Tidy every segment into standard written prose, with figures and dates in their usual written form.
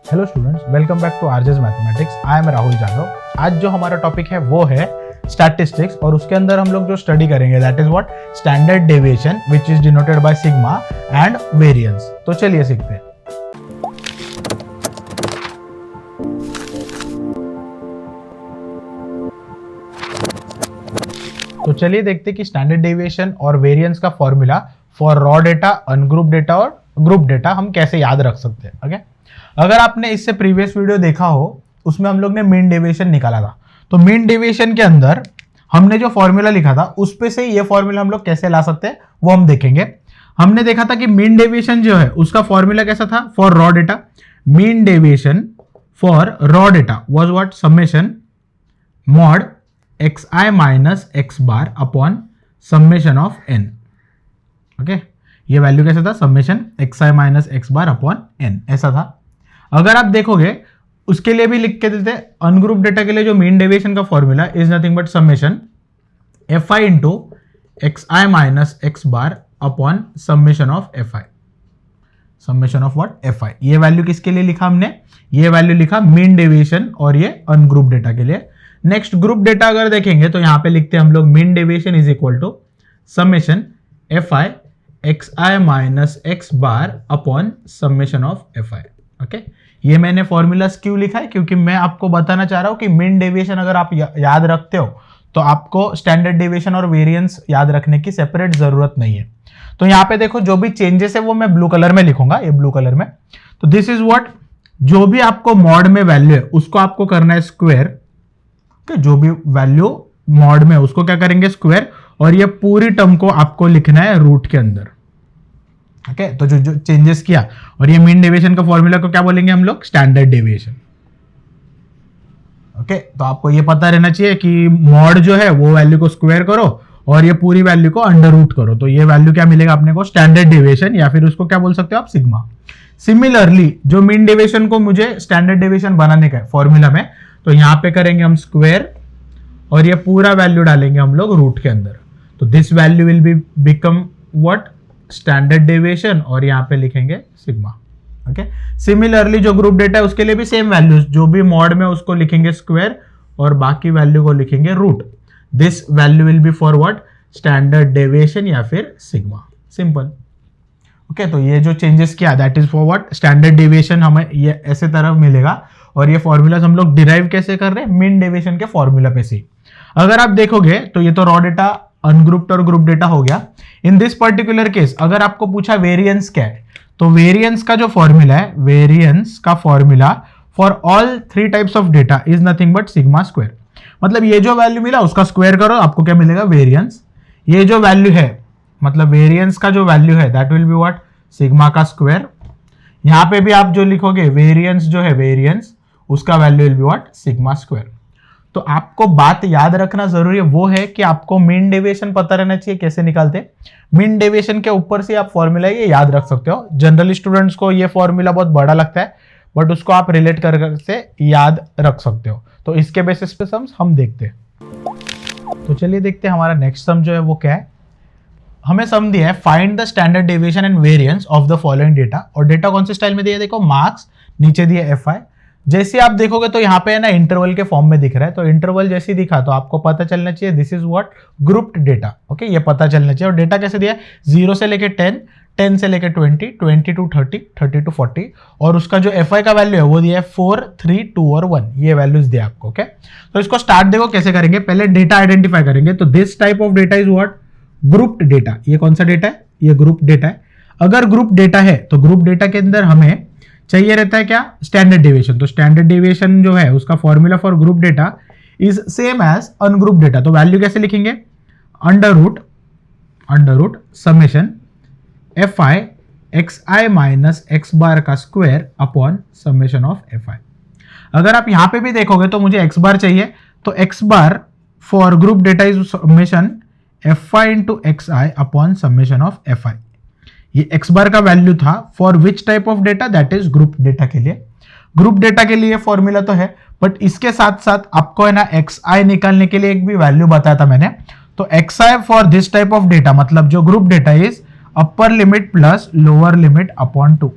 Hello students, welcome back to RJ's mathematics. I am Rahul Jadhav. आज जो हमारा टॉपिक है वो है स्टैटिस्टिक्स और उसके अंदर हम लोग जो स्टडी करेंगे that is what standard deviation which is denoted by sigma and variance. तो चलिए सीखते हैं। तो चलिए देखते हैं कि स्टैंडर्ड डेविएशन और वेरिएंस का formula for raw data, ungroup data और ग्रुप डेटा हम कैसे याद रख सकते हैं। ओके, अगर आपने इससे प्रीवियस वीडियो देखा हो उसमें हम लोग ने मीन डेविएशन निकाला था। तो मीन डेविएशन के अंदर हमने जो फॉर्मूला लिखा था उस पे से ये फॉर्मूला हम लोग कैसे ला सकते हैं वो हम देखेंगे। हमने देखा था कि मीन डेविएशन जो है उसका फॉर्मूला कैसा था for raw data. Mean deviation for raw data was what summation mod xi minus x bar upon summation of n। Okay, ये वैल्यू कैसा था summation xi minus x bar upon n ऐसा था। अगर आप देखोगे उसके लिए भी लिख के देते अनग्रुप डेटा के लिए जो मीन डेविएशन का formula is nothing but summation fi into xi minus x bar upon summation of fi। Summation of what fi। ये वैल्यू किसके लिए लिखा हमने, ये वैल्यू लिखा मीन डेविएशन और ये अनग्रुप डेटा के लिए। नेक्स्ट ग्रुप डेटा अगर देखेंगे तो यहां पे लिखते हैं हम लोग mean deviation is equal to summation fi xi minus x bar upon summation of fi। Okay, ये मैंने फॉर्मूलास क्यों लिखा है क्योंकि मैं आपको बताना चाह रहा हूं कि मीन डेविएशन अगर आप याद रखते हो तो आपको स्टैंडर्ड डेविएशन और वेरिएंस याद रखने की सेपरेट जरूरत नहीं है। तो यहां पे देखो जो भी चेंजेस है वो मैं ब्लू कलर में लिखूंगा, ये ब्लू कलर में। तो दिस इज व्हाट, जो भी आपको मॉड में वैल्यू है उसको आपको करना है स्क्वायर। जो भी वैल्यू मॉड में उसको क्या करेंगे स्क्वायर, और ये पूरी टर्म को आपको लिखना है रूट के अंदर। ओके, तो जो चेंजेस किया और ये मीन डेविएशन का फॉर्मूला को क्या बोलेंगे हम लोग स्टैंडर्ड डेविएशन। ओके, तो आपको ये पता रहना चाहिए कि मॉड जो है वो वैल्यू को स्क्वायर करो और ये पूरी वैल्यू को अंडर रूट करो, तो ये वैल्यू क्या मिलेगा अपने को स्टैंडर्ड डेविएशन, या फिर उसको क्या बोल सकते हो आप सिग्मा। सिमिलरली जो मीन डेविएशन को मुझे स्टैंडर्ड डेविएशन बनाने का है फॉर्मूला में, तो यहां पे करेंगे हम स्क्वायर और ये पूरा वैल्यू डालेंगे हम लोग रूट के अंदर। तो this value will be become what standard deviation और यहां पे लिखेंगे सिग्मा। ओके, सिमिलरली जो ग्रुप डेटा है उसके लिए भी सेम वैल्यूज, जो भी मॉड में उसको लिखेंगे स्क्वायर और बाकी वैल्यू को लिखेंगे root. This value will be for what standard deviation या फिर सिग्मा। सिंपल। ओके, तो ये जो चेंजेस किया that is for what standard deviation, हमें ये ऐसे तरफ मिलेगा। और ये फॉर्मूलाज हम लोग डिराइव कैसे कर रहे हैं मीन डेविएशन के फॉर्मूला पे से। अगर आप देखोगे तो ये तो रॉ डेटा, अनग्रुप्ड और ग्रुप डेटा हो गया। इन दिस पर्टिकुलर केस अगर आपको पूछा वेरिएंस क्या है, तो वेरिएंस का जो फॉर्मूला है, वेरिएंस का formula for all 3 types of data is nothing but sigma square. मतलब ये जो वैल्यू मिला उसका स्क्वायर करो, आपको क्या मिलेगा वेरिएंस। ये जो वैल्यू है मतलब वेरिएंस का जो वैल्यू है that will be what sigma का स्क्वायर। यहां पे भी आप जो लिखोगे वेरिएंस जो है वेरिएंस उसका value will be what sigma square. तो आपको बात याद रखना जरूरी है वो है कि आपको मीन डेविएशन पता रहना चाहिए कैसे निकालते। मीन डेविएशन के ऊपर से आप फॉर्मूला ये याद रख सकते हो। जनरली स्टूडेंट्स को ये फॉर्मूला बहुत बड़ा लगता है बट उसको आप रिलेट करके याद रख सकते हो। तो इसके बेसिस पे सम्स हम देखते हैं। तो चलिए देखते हैं हमारा नेक्स्ट सम जो है वो क्या है। हमें सम दिया है find the standard deviation and variance of the following data. और डेटा कौन से स्टाइल में दिया है देखो, मार्क्स, नीचे दिया fi। जैसे आप देखोगे तो यहाँ पे है ना इंटरवल के फॉर्म में दिख रहा है, तो इंटरवल जैसे दिखा तो आपको पता चलना चाहिए this is what grouped data. Okay, ये पता चलना चाहिए। और डेटा कैसे दिया है 0 से लेके 10, 10 से लेके 20, 20 टू 30, 30 टू 40, और उसका जो fi का वैल्यू है वो दिया है 4, 3, 2 और 1, ये वैल्यूज दिया आपको। ओके, तो इसको स्टार्ट देखो कैसे करेंगे। पहले डेटा आइडेंटिफाई करेंगे, तो this type of data is what grouped data. ये कौन सा डेटा है, ये ग्रुप डेटा है। अगर ग्रुप डेटा है तो ग्रुप डेटा के अंदर हमें चाहिए रहता है क्या स्टैंडर्ड डेविएशन। तो स्टैंडर्ड डेविएशन जो है उसका formula for group data is same as ungroup data. तो वैल्यू कैसे लिखेंगे under root summation fi xi minus x bar का square upon summation of fi। अगर आप यहां पे भी देखोगे तो मुझे x बार चाहिए, तो x bar for group data is summation fi into xi upon summation of fi। ये x बार का वैल्यू था for which type of data, that is group data के लिए। ग्रुप डेटा के लिए फॉर्मूला तो है बट इसके साथ साथ आपको है ना xi निकालने के लिए एक भी वैल्यू बताया था मैंने। तो xi for this type of data मतलब जो group data is upper limit plus lower limit upon 2।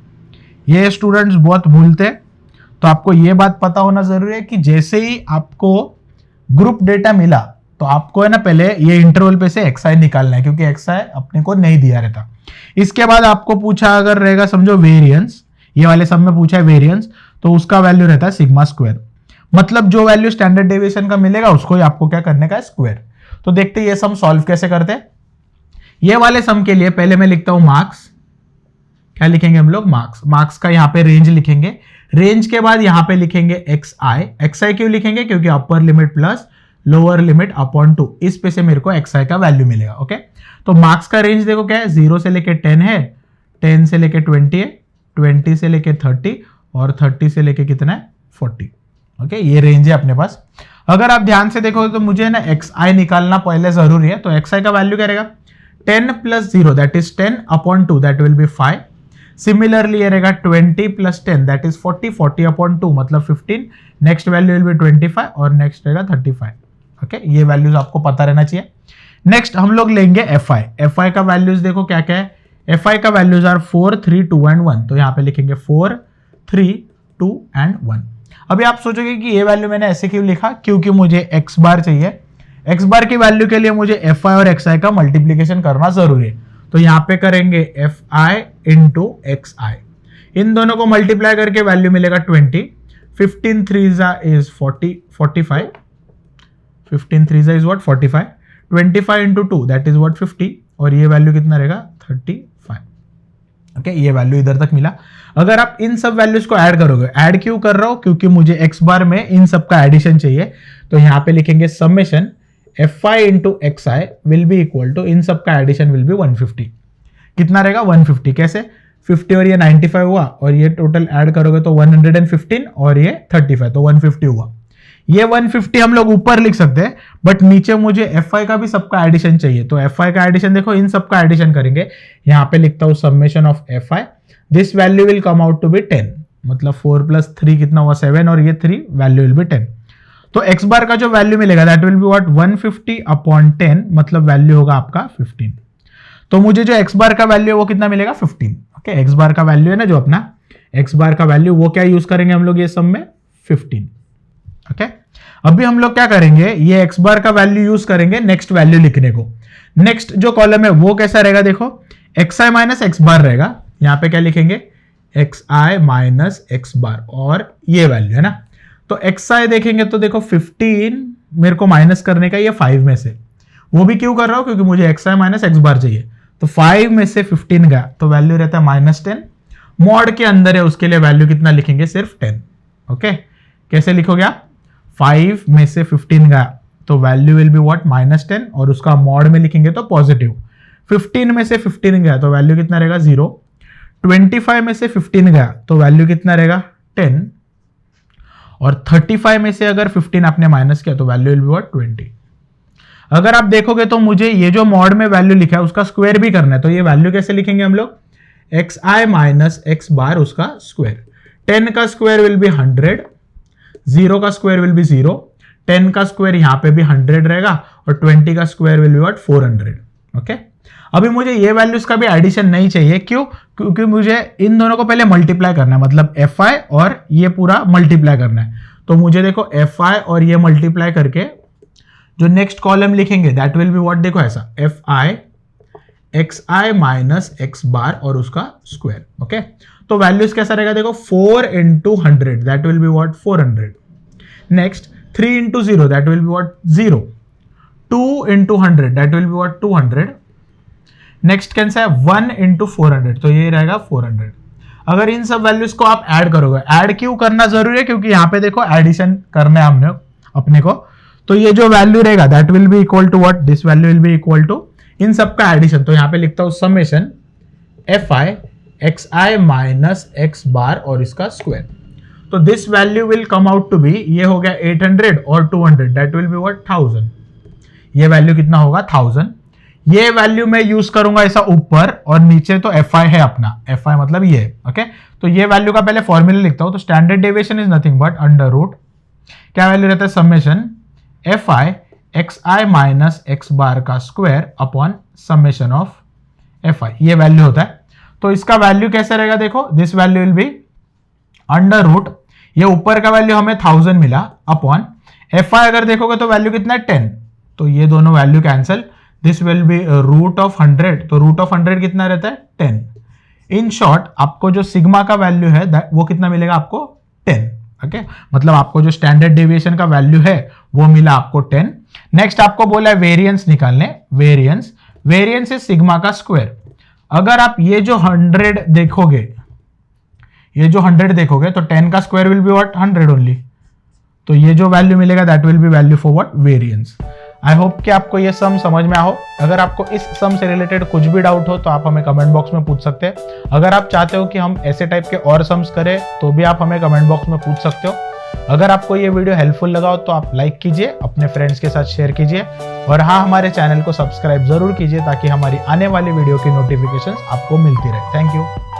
ये स्टूडेंट्स बहुत भूलते हैं, तो आपको ये बात पता होना जरूरी है कि जैसे ही आपको ग्रुप डेटा मिला तो आपको है ना पहले ये इंटरवल पे से xi निकालना है, क्योंकि xi अपने को नहीं दिया रहता। इसके बाद आपको पूछा अगर रहेगा समझो वेरिएंस, ये वाले सब में पूछा है वेरिएंस, तो उसका वैल्यू रहता है सिग्मा स्क्वायर। मतलब जो वैल्यू स्टैंडर्ड डेविएशन का मिलेगा उसको ही आपको क्या करने का है, स्क्वायर। तो देखते हैं ये सम सॉल्व कैसे करते हैं। ये वाले सम के लिए पहले मैं लिखता हूं मार्क्स। क्या लिखेंगे हम लोग, मार्क्स। मार्क्स का यहां पे रेंज लिखेंगे, रेंज के बाद यहां पे लिखेंगे xi क्यों लिखेंगे, क्योंकि upper limit plus lower limit upon 2, इस पे से मेरे को xi का वैल्यू मिलेगा। ओके, तो मार्क्स का रेंज देखो क्या है, 0 से लेके 10 है, 10 से लेके 20 है, 20 से लेके 30 और 30 से लेके कितना है, 40। ओके, ये रेंज है अपने पास। अगर आप ध्यान से देखो तो मुझे ना xi निकालना पहले जरूरी है, तो xi का वैल्यू क्या रहेगा, 10 plus 0 that is 10 upon 2 that will B 5। Similarly ये रहेगा 20 प्लस 10 दैट इज 40, 40 अपॉन 2 मतलब 15, नेक्स्ट वैल्यू विल बी 25 और नेक्स्ट रहेगा 35। ओके, ये वैल्यूज आपको पता रहना चाहिए। नेक्स्ट हम लोग लेंगे fi का वैल्यूज देखो क्या क्या है, fi का वैल्यूज आर 4, 3, 2 एंड 1, तो यहाँ पे लिखेंगे 4, 3, 2 एंड 1। अभी आप सोचोगे कि ये वैल्यू मैंने ऐसे क्यों लिखा, क्योंकि मुझे x बार चाहिए, x बार की वैल्यू के लिए मुझे fi और xi का मल्टीप्लीकेशन करना जरूरी है। तो यहाँ पे करेंगे fi इंटू xi, इन दोनों को मल्टीप्लाई करके वैल्यू मिलेगा 20, 15 3 is 45, 15 3 is what 45, 25 into 2 that is what 50 और ये वैल्यू कितना रहेगा 35। ओके, ये वैल्यू इधर तक मिला। अगर आप इन सब वैल्यूज को ऐड करोगे, ऐड क्यों कर रहा हूं, क्योंकि मुझे x बार में इन सब का एडिशन चाहिए, तो यहां पे लिखेंगे summation fi into xi will be equal to, इन सब का एडिशन विल बी 150। कितना रहेगा 150, कैसे 50 और ये 95 हुआ और ये टोटल ऐड करोगे तो 115 और ये 35 तो 150 हुआ। ये 150 हम लोग ऊपर लिख सकते हैं, बट नीचे मुझे fi का भी सबका एडिशन चाहिए, तो fi का एडिशन देखो, इन सबका एडिशन करेंगे। यहां पे लिखता हूं summation of fi, this value will come out to be 10, मतलब 4 प्लस 3 कितना हुआ 7 और ये 3 वैल्यू विल बी 10। तो x बार का जो वैल्यू मिलेगा that will be what 150 upon 10, मतलब वैल्यू होगा आपका 15। तो मुझे जो x बार का वैल्यू है वो कितना मिलेगा 15। ओके, x बार का वैल्यू है ना जो अपना x बार का वैल्यू, वो क्या यूज करेंगे हम लोग ये सम में 15। ओके, अभी हम लोग क्या करेंगे, ये x बार का वैल्यू यूज करेंगे नेक्स्ट वैल्यू लिखने को। नेक्स्ट जो कॉलम है वो कैसा रहेगा, देखो xi माइनस x बार रहेगा, यहां पे क्या लिखेंगे xi माइनस x बार और ये वैल्यू है ना। तो xi देखेंगे तो देखो 15 मेरे को माइनस करने का, ये 5 में से, वो भी क्यों कर रहा हूं, क्योंकि मुझे xi माइनस x बार चाहिए। तो 5 में से 15 गया तो वैल्यू रहता है -10, मॉड के अंदर है उसके लिए वैल्यू कितना लिखेंगे, सिर्फ 10। ओके, कैसे लिखोगे आप, 5 में से 15 गया तो वैल्यू विल बी व्हाट -10 और उसका मॉड में लिखेंगे तो पॉजिटिव। 15 में से 15 गया तो वैल्यू कितना रहेगा 0, 25 में से 15 गया तो वैल्यू कितना रहेगा 10 और 35 में से अगर 15 आपने माइनस किया तो वैल्यू विल बी व्हाट 20। अगर आप देखोगे तो मुझे ये जो मॉड में वैल्यू लिखा है उसका स्क्वायर भी करना है, तो ये वैल्यू कैसे लिखेंगे हम लोग, xi माइनस x बार उसका स्क्वायर। 10 का स्क्वायर विल बी 100, 0 का स्क्वायर विल बी 0, 10 का स्क्वायर यहां पे भी 100 रहेगा और 20 का square will be what 400। Okay, अभी मुझे ये वैल्यूज का भी एडिशन नहीं चाहिए, क्यों, क्योंकि मुझे इन दोनों को पहले मल्टीप्लाई करना है, मतलब fi और ये पूरा मल्टीप्लाई करना है। तो मुझे देखो fi और ये मल्टीप्लाई करके जो नेक्स्ट कॉलम लिखेंगे दैट विल बी व्हाट, देखो ऐसा fi xi minus x bar और उसका स्क्वायर। ओके, तो वैल्यूज कैसा रहेगा, देखो 4 into 100 that will be what 400, next 3 into 0 that will be what 0, 2 into 100 that will be what 200, next Kansas है 1 इंटू 400 तो ये रहेगा 400। अगर इन सब वैल्यूज को आप ऐड करोगे, ऐड क्यों करना जरूरी है, क्योंकि यहाँ पे देखो एडिशन करना है हमने अपने को, तो ये जो वैल्यू रहेगा that will be equal to what, this value will be equal to इन सब का एडिशन। तो यहाँ पे लिखता हूं summation fi xi minus x bar और इसका स्क्वायर। तो this value will come out to be, ये हो गया 800 और 200 दैट विल बी व्हाट 1000। ये वैल्यू कितना होगा 1000। ये वैल्यू मैं यूज करूंगा ऐसा ऊपर और नीचे तो fi है अपना, fi मतलब ये। ओके, तो ये वैल्यू का पहले फॉर्मूला लिखता हूं, तो standard deviation is nothing but under root, क्या वैल्यू रहता है summation fi xi minus x bar का square upon summation of fi, ये वैल्यू होता है। तो इसका वैल्यू कैसे रहेगा, देखो this value will be under root, ये ऊपर का वैल्यू हमें 1000 मिला अपॉन FI अगर देखोगे तो वैल्यू कितना है 10, तो ये दोनों value cancel, this will be root of 100, तो रूट ऑफ 100 कितना रहता है 10। इन शॉर्ट आपको जो सिग्मा का वैल्यू है वो कितना मिलेगा आपको 10। ओके मतलब आपको जो स्टैंडर्ड डेविएशन का वैल्यू है वो मिला आपको 10। नेक्स्ट आपको बोला है वेरिएंस निकालने, वेरिएंस इज सिग्मा का स्क्वायर। अगर आप ये जो 100 देखोगे, तो 10 का square will be what 100 only, तो ये जो वैल्यू मिलेगा that will B value for what variance. I hope कि आपको ये सम समझ में आओ। अगर आपको इस सम से रिलेटेड कुछ भी डाउट हो तो आप हमें कमेंट बॉक्स में पूछ सकते हैं। अगर आप चाहते हो कि हम ऐसे टाइप के और सम्स करें तो भी आप हमें कमेंट बॉक्स में पूछ सकते हो। अगर आपको ये वीडियो हेल्पफुल लगा हो तो आप लाइक कीजिए, अपने फ्रेंड्स के साथ शेयर कीजिए, और हाँ हमारे चैनल को सब्सक्राइब जरूर कीजिए ताकि हमारी आने वाली वीडियो की नोटिफिकेशंस आपको मिलती रहे। Thank you.